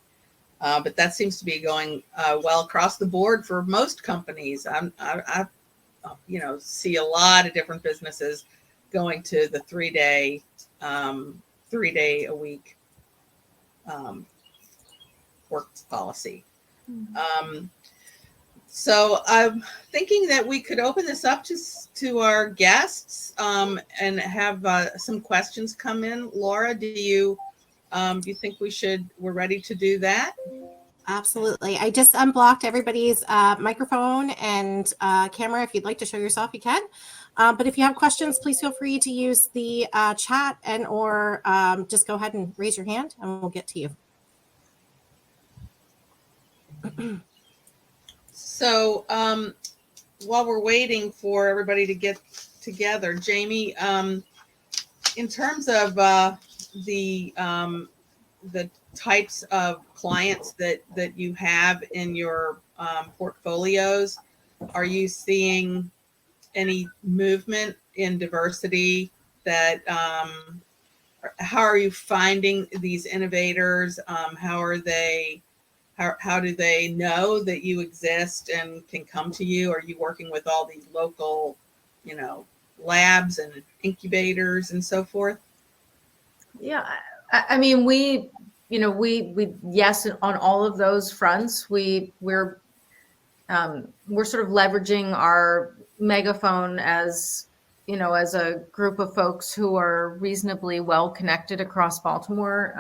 But that seems to be going well across the board for most companies. I see a lot of different businesses going to the 3-day a week work policy. So I'm thinking that we could open this up to our guests and have some questions come in. Laura, do you think we're ready to do that? Absolutely. I just unblocked everybody's microphone and camera. If you'd like to show yourself, you can. But if you have questions, please feel free to use the chat or just go ahead and raise your hand and we'll get to you. So while we're waiting for everybody to get together, Jamie, in terms of the types of clients that you have in your portfolios, are you seeing any movement in diversity? That how are you finding these innovators? How do they know that you exist and can come to you? Are you working with all these local, labs and incubators and so forth? Yeah, I mean, we yes, on all of those fronts, we're sort of leveraging our megaphone as a group of folks who are reasonably well connected across Baltimore.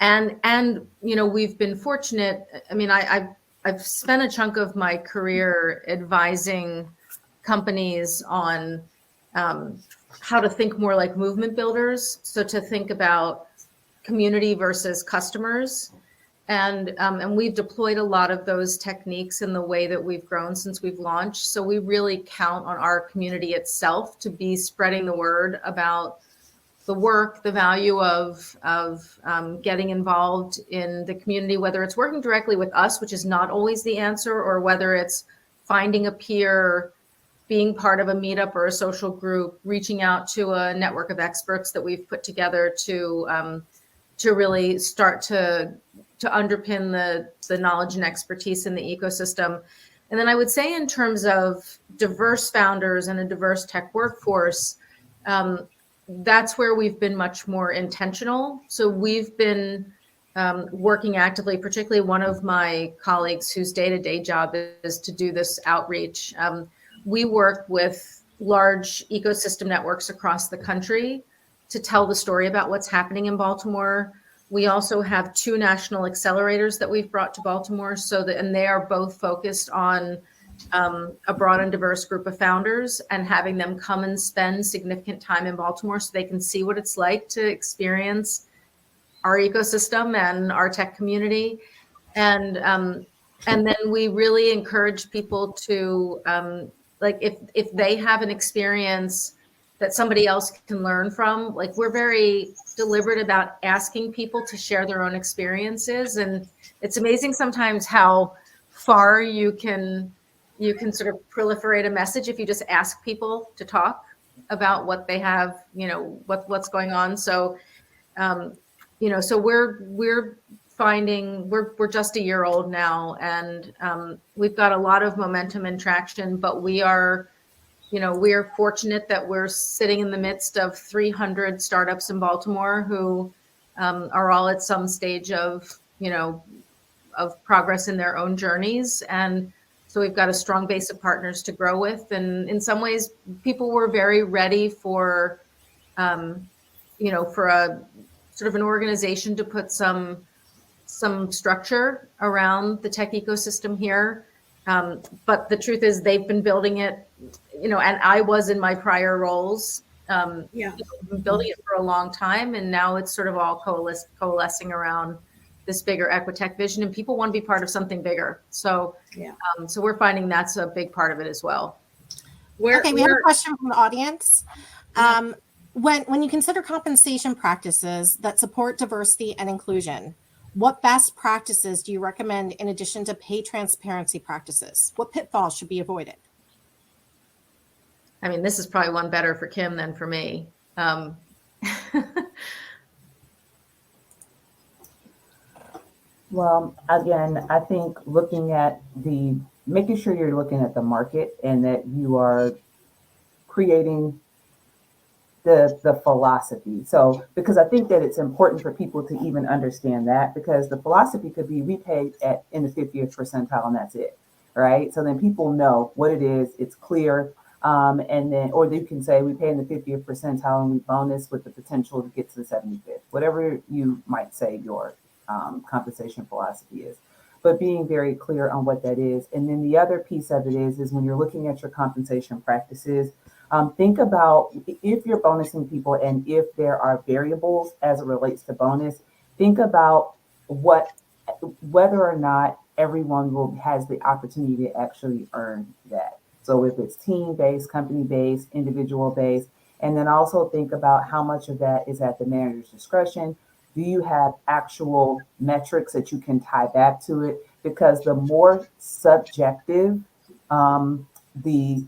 And we've been fortunate. I mean, I've spent a chunk of my career advising companies on how to think more like movement builders. So to think about community versus customers. And we've deployed a lot of those techniques in the way that we've grown since we've launched. So we really count on our community itself to be spreading the word about the work, the value of getting involved in the community, whether it's working directly with us, which is not always the answer, or whether it's finding a peer, being part of a meetup or a social group, reaching out to a network of experts that we've put together to really start to underpin the knowledge and expertise in the ecosystem. And then I would say in terms of diverse founders and a diverse tech workforce, that's where we've been much more intentional. So we've been working actively, particularly one of my colleagues whose day-to-day job is to do this outreach. We work with large ecosystem networks across the country to tell the story about what's happening in Baltimore. We also have 2 national accelerators that we've brought to Baltimore, and they are both focused on a broad and diverse group of founders and having them come and spend significant time in Baltimore so they can see what it's like to experience our ecosystem and our tech community. And then we really encourage people to, if they have an experience that somebody else can learn from, we're very deliberate about asking people to share their own experiences. And it's amazing sometimes how far you can sort of proliferate a message if you just ask people to talk about what they have, what's going on. So, so we're finding we're just a year old now, and we've got a lot of momentum and traction, but we are fortunate that we're sitting in the midst of 300 startups in Baltimore who are all at some stage of, of progress in their own journeys. And so we've got a strong base of partners to grow with. And in some ways, people were very ready for, for a sort of an organization to put some structure around the tech ecosystem here. But the truth is they've been building it, and I was in my prior roles, been building it for a long time. And now it's sort of all coalescing around this bigger Equitech vision, and people want to be part of something bigger. So, so we're finding that's a big part of it as well. We have a question from the audience. When you consider compensation practices that support diversity and inclusion, what best practices do you recommend in addition to pay transparency practices? What pitfalls should be avoided? I mean, this is probably one better for Kim than for me. Well, again, I think making sure you're looking at the market and that you are creating the philosophy. So, because I think that it's important for people to even understand that, because the philosophy could be we pay in the 50th percentile and that's it, right? So then people know what it is, it's clear. And then, or you can say we pay in the 50th percentile and we bonus with the potential to get to the 75th, whatever you might say your compensation philosophy is, but being very clear on what that is. And then the other piece of it is when you're looking at your compensation practices, think about if you're bonusing people and if there are variables as it relates to bonus, think about whether or not everyone has the opportunity to actually earn that. So if it's team-based, company-based, individual-based, and then also think about how much of that is at the manager's discretion. Do you have actual metrics that you can tie back to it? Because the more subjective the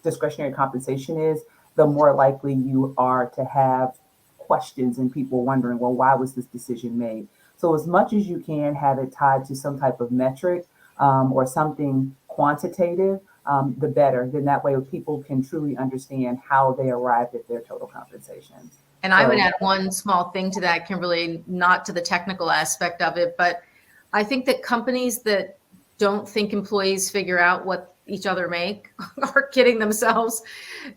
discretionary compensation is, the more likely you are to have questions and people wondering, well, why was this decision made? So as much as you can have it tied to some type of metric or something quantitative, the better. Then that way people can truly understand how they arrived at their total compensation. And I would add one small thing to that, Kimberly, not to the technical aspect of it, but I think that companies that don't think employees figure out what each other make are kidding themselves.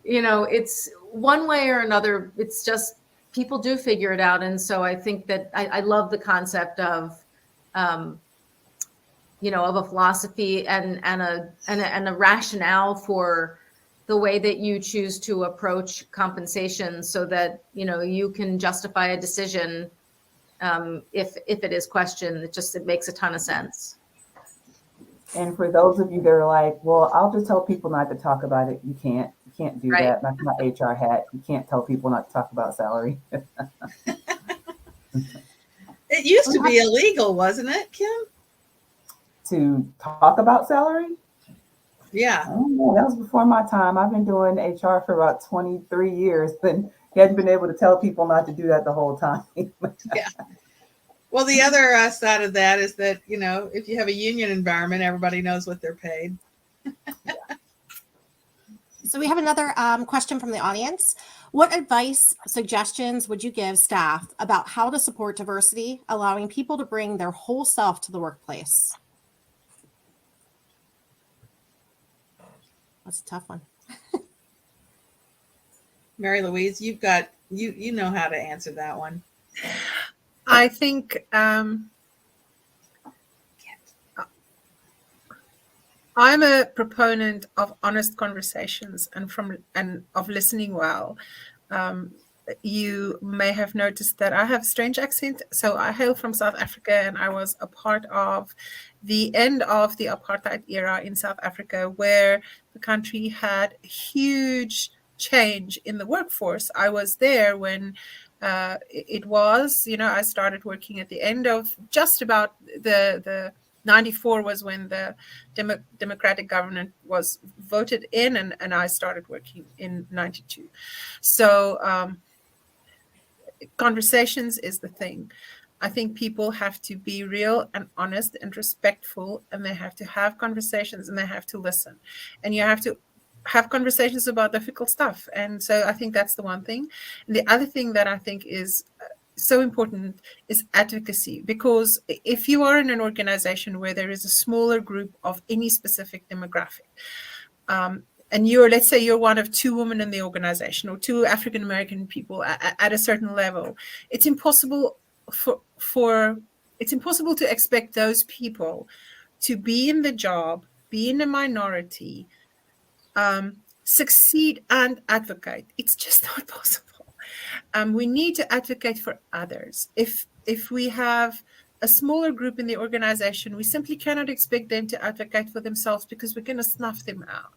It's one way or another. It's just people do figure it out. And so I think that I love the concept of, of a philosophy and a rationale for the way that you choose to approach compensation so that, you can justify a decision if it is questioned. It makes a ton of sense. And for those of you that are like, well, I'll just tell people not to talk about it. You can't do Right. that. That's my HR hat. You can't tell people not to talk about salary. It used to be illegal, wasn't it, Kim? To talk about salary? Yeah. I don't know. That was before my time. I've been doing HR for about 23 years, and you hadn't been able to tell people not to do that the whole time. Yeah. Well, the other side of that is that, if you have a union environment, everybody knows what they're paid. So we have another question from the audience. What advice, suggestions would you give staff about how to support diversity, allowing people to bring their whole self to the workplace? That's a tough one. Mary Louise, you've got, you know how to answer that one. I think I'm a proponent of honest conversations and of listening well. You may have noticed that I have a strange accent. So I hail from South Africa, and I was a part of the end of the apartheid era in South Africa, where the country had huge change in the workforce. I was there when it was, I started working at the end of just about the 94 was when the democratic government was voted in, and I started working in 92. So conversations is the thing. I think people have to be real and honest and respectful, and they have to have conversations and they have to listen. And you have to have conversations about difficult stuff. And so I think that's the one thing. And the other thing that I think is so important is advocacy, because if you are in an organization where there is a smaller group of any specific demographic, and let's say you're one of 2 women in the organization or 2 African American people at a certain level, it's impossible to expect those people to be in the job, be in a minority, succeed and advocate. It's just not possible. We need to advocate for others. If we have a smaller group in the organization, we simply cannot expect them to advocate for themselves, because we're going to snuff them out.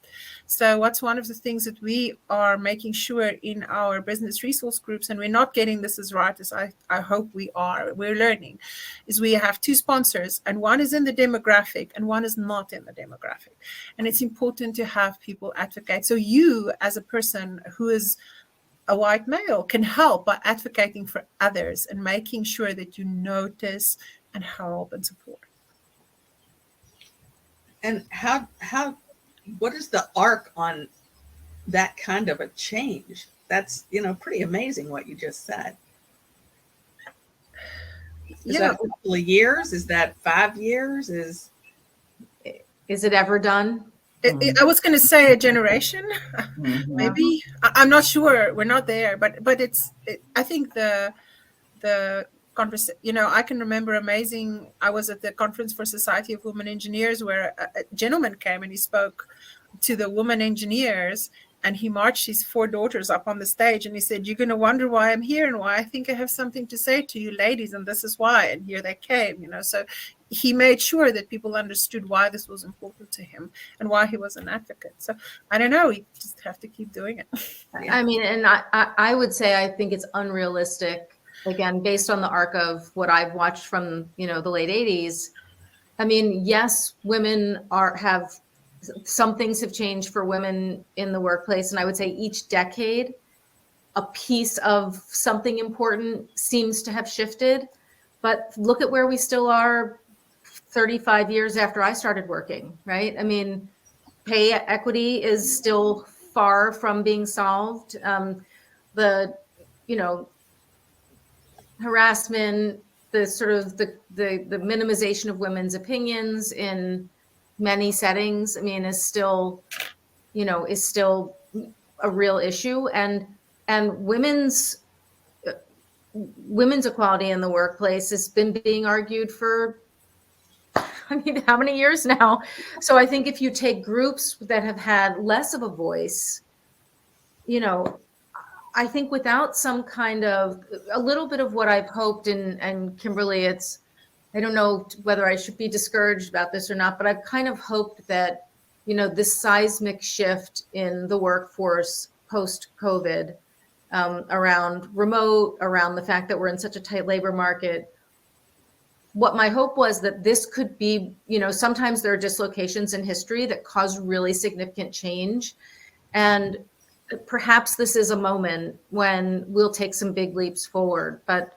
So what's one of the things that we are making sure in our business resource groups, and we're not getting this as right as I hope we're learning, is we have 2 sponsors, and one is in the demographic and one is not in the demographic. And it's important to have people advocate. So you, as a person who is a white male, can help by advocating for others and making sure that you notice and help and support. And what is the arc on that kind of a change? That's, pretty amazing what you just said. Is that a couple of years? Is that 5 years? Is it ever done? I was going to say a generation, maybe. I'm not sure. We're not there, but I think the conversation. I can remember I was at the conference for Society of Women Engineers, where a gentleman came and he spoke to the women engineers, and he marched his 4 daughters up on the stage, and he said, "You're going to wonder why I'm here and why I think I have something to say to you ladies, and this is why." And here they came. So he made sure that people understood why this was important to him and why he was an advocate. So I don't know, we just have to keep doing it. I mean, and I would say I think it's unrealistic, again, based on the arc of what I've watched from, the late 80s. I mean, yes, women have some things have changed for women in the workplace. And I would say each decade, a piece of something important seems to have shifted. But look at where we still are 35 years after I started working, right? I mean, pay equity is still far from being solved. The harassment, the sort of the minimization of women's opinions in many settings, I mean, is still a real issue. And women's equality in the workplace has been being argued for, how many years now? So I think if you take groups that have had less of a voice, I think without some kind of a little bit of what I've hoped, and Kimberly, I don't know whether I should be discouraged about this or not, but I've kind of hoped that, this seismic shift in the workforce post-COVID, around remote, around the fact that we're in such a tight labor market. What my hope was that this could be, sometimes there are dislocations in history that cause really significant change. And perhaps this is a moment when we'll take some big leaps forward. But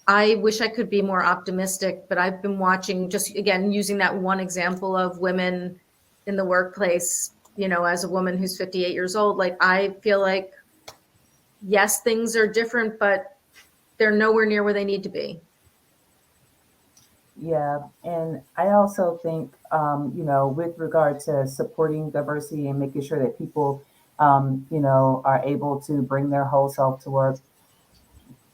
I wish I could be more optimistic, but I've been watching, just again, using that one example of women in the workplace, as a woman who's 58 years old, like I feel like, yes, things are different, but they're nowhere near where they need to be. Yeah, and I also think, with regard to supporting diversity and making sure that people, are able to bring their whole self to work,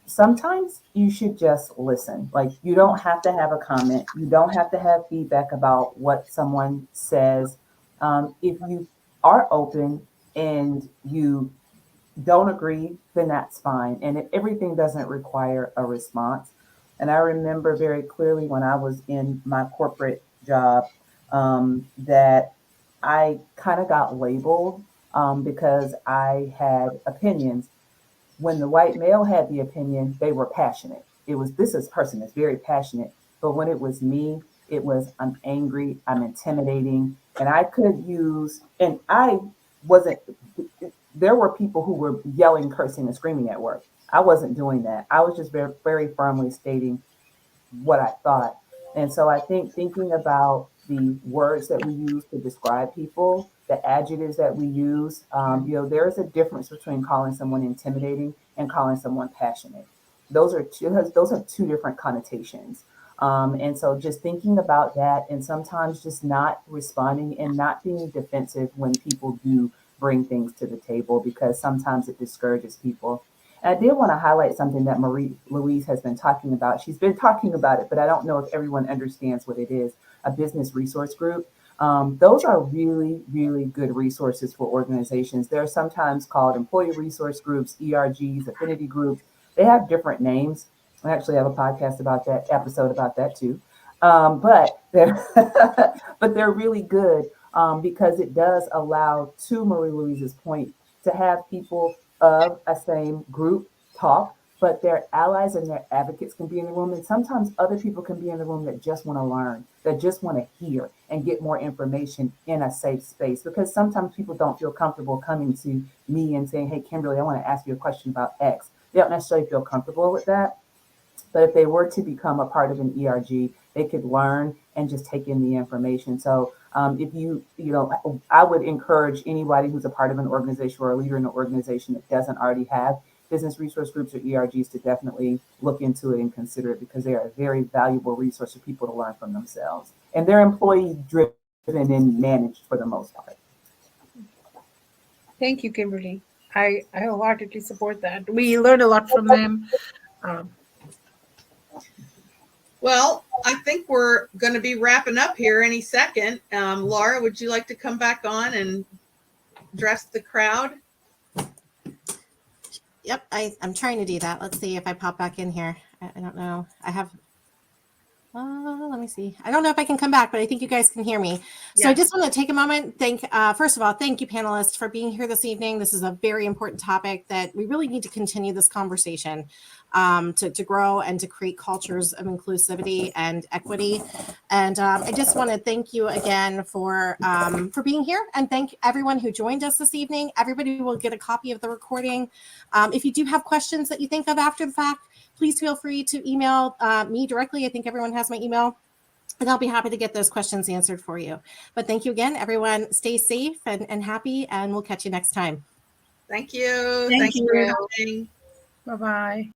sometimes you should just listen. Like, you don't have to have a comment. You don't have to have feedback about what someone says. If you are open and you don't agree, then that's fine. And everything doesn't require a response. And I remember very clearly when I was in my corporate job, that I kind of got labeled because I had opinions. When the white male had the opinion, they were passionate. This person is very passionate. But when it was me, it was, I'm angry, I'm intimidating, and I could use, and I wasn't, there were people who were yelling, cursing, and screaming at work. I wasn't doing that. I was just very, very firmly stating what I thought. And so I think thinking about the words that we use to describe people, the adjectives that we use. There is a difference between calling someone intimidating and calling someone passionate. Those are two different connotations. And so just thinking about that, and sometimes just not responding and not being defensive when people do bring things to the table, because sometimes it discourages people. And I did want to highlight something that Marie Louise has been talking about. She's been talking about it, but I don't know if everyone understands what it is, a business resource group. Those are really, really good resources for organizations. They're sometimes called employee resource groups, ERGs, affinity groups. They have different names. I actually have a podcast about that, episode about that too. But they're but they're really good because it does allow, to Marie Louise's point, to have people of a same group talk, but their allies and their advocates can be in the room. And sometimes other people can be in the room that just want to learn, that just want to hear and get more information in a safe space. Because sometimes people don't feel comfortable coming to me and saying, hey, Kimberly, I want to ask you a question about X. They don't necessarily feel comfortable with that. But if they were to become a part of an ERG, they could learn and just take in the information. So I would encourage anybody who's a part of an organization or a leader in an organization that doesn't already have business resource groups or ERGs to definitely look into it and consider it, because they are a very valuable resource for people to learn from themselves. And they're employee driven and managed for the most part. Thank you, Kimberly. I wholeheartedly support that. We learn a lot from them. Well, I think we're going to be wrapping up here any second. Laura, would you like to come back on and address the crowd? Yep, I'm trying to do that. Let's see if I pop back in here. I don't know. I have, let me see. I don't know if I can come back, but I think you guys can hear me. So I just want to take a moment. First of all, thank you, panelists, for being here this evening. This is a very important topic that we really need to continue this conversation to grow and to create cultures of inclusivity and equity. And I just want to thank you again for being here, and thank everyone who joined us this evening. Everybody will get a copy of the recording. If you do have questions that you think of after the fact, please feel free to email me directly. I think everyone has my email, and I'll be happy to get those questions answered for you. But thank you again, everyone. Stay safe and happy, and we'll catch you next time. Thank you. Thank Thanks you. for coming. Bye-bye.